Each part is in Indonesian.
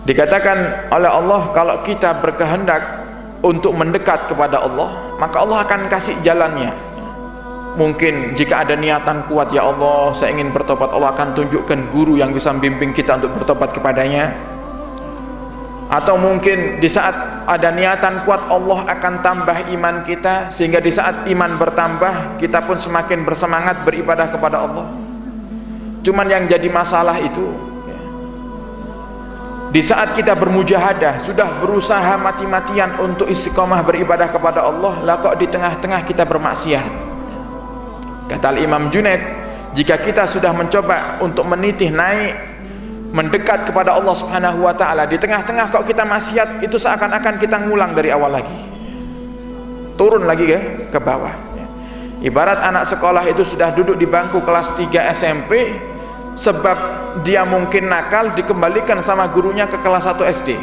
Dikatakan oleh Allah, kalau kita berkehendak untuk mendekat kepada Allah, maka Allah akan kasih jalannya. Mungkin jika ada niatan kuat, ya Allah saya ingin bertobat, Allah akan tunjukkan guru yang bisa membimbing kita untuk bertobat kepadanya. Atau mungkin di saat ada niatan kuat, Allah akan tambah iman kita, sehingga di saat iman bertambah, kita pun semakin bersemangat beribadah kepada Allah. Cuman yang jadi masalah itu, di saat kita bermujahadah, sudah berusaha mati-matian untuk istiqomah beribadah kepada Allah, lah kok di tengah-tengah kita bermaksiat. Kata Imam Junaid, jika kita sudah mencoba untuk menitih naik, mendekat kepada Allah Subhanahu wa ta'ala, di tengah-tengah kok kita maksiat, itu seakan-akan kita ngulang dari awal lagi, turun lagi ke bawah. Ibarat anak sekolah itu sudah duduk di bangku kelas 3 SMP, sebab dia mungkin nakal, dikembalikan sama gurunya ke kelas 1 SD,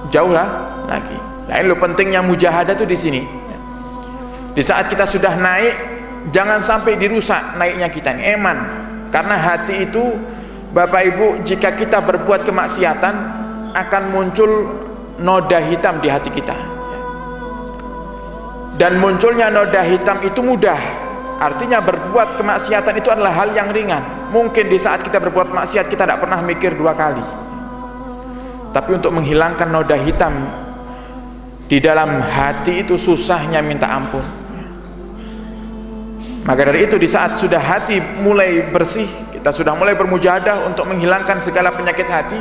jauh lah lagi. Nah, ini pentingnya mujahadah itu di sini. Di saat kita sudah naik, jangan sampai dirusak naiknya kita ini, eman. Karena hati itu, Bapak Ibu, jika kita berbuat kemaksiatan, akan muncul noda hitam di hati kita. Dan munculnya noda hitam itu mudah. Artinya berbuat kemaksiatan itu adalah hal yang ringan. Mungkin di saat kita berbuat maksiat, kita tidak pernah mikir 2 kali. Tapi untuk menghilangkan noda hitam di dalam hati itu susahnya minta ampun. Maka dari itu, di saat sudah hati mulai bersih, kita sudah mulai bermujahadah untuk menghilangkan segala penyakit hati,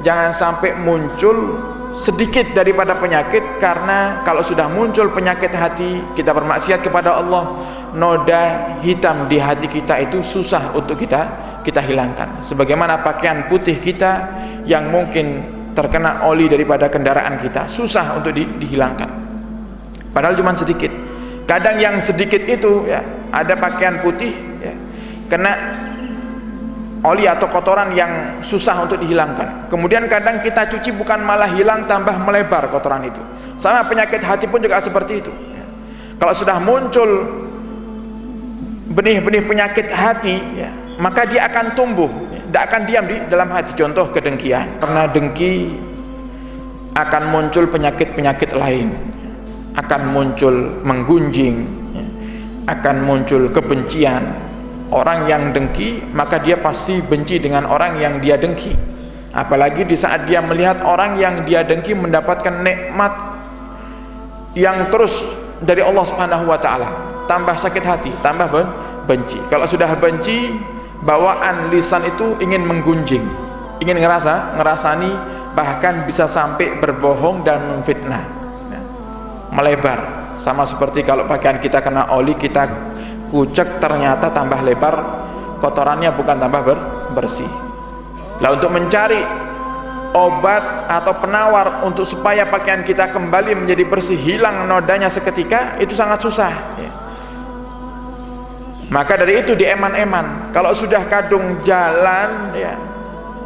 jangan sampai muncul sedikit daripada penyakit. Karena kalau sudah muncul penyakit hati, kita bermaksiat kepada Allah, noda hitam di hati kita itu susah untuk kita hilangkan. Sebagaimana pakaian putih kita yang mungkin terkena oli daripada kendaraan kita, susah untuk dihilangkan, padahal cuma sedikit. Kadang yang sedikit itu, ya, ada pakaian putih, ya, kena oli atau kotoran yang susah untuk dihilangkan. Kemudian kadang kita cuci, bukan malah hilang, tambah melebar kotoran itu. Sama penyakit hati pun juga seperti itu. Kalau sudah muncul benih-benih penyakit hati, ya, maka dia akan tumbuh, tidak akan diam di dalam hati. Contoh kedengkian. Karena dengki akan muncul penyakit-penyakit lain, akan muncul menggunjing, akan muncul kebencian. Orang yang dengki, maka dia pasti benci dengan orang yang dia dengki. Apalagi di saat dia melihat orang yang dia dengki mendapatkan nikmat yang terus dari Allah Subhanahu wa ta'ala, tambah sakit hati, tambah benci. Kalau sudah benci, bawaan lisan itu ingin menggunjing, ingin ngerasani, bahkan bisa sampai berbohong dan memfitnah, melebar. Sama seperti kalau pakaian kita kena oli, kita kucek, ternyata tambah lebar kotorannya, bukan tambah bersih. Lah, untuk mencari obat atau penawar untuk supaya pakaian kita kembali menjadi bersih, hilang nodanya seketika, itu sangat susah, ya. Maka dari itu dieman-eman. Kalau sudah kadung jalan, ya,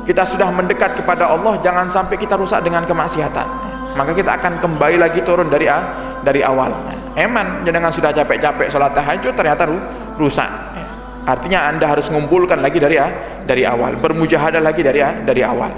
kita sudah mendekat kepada Allah, jangan sampai kita rusak dengan kemaksiatan, ya. Maka kita akan kembali lagi turun dari awal. Eman, jangan sudah capek-capek sholat tahajud ternyata rusak, ya. Artinya Anda harus ngumpulkan lagi dari awal, bermujahadah lagi dari awal.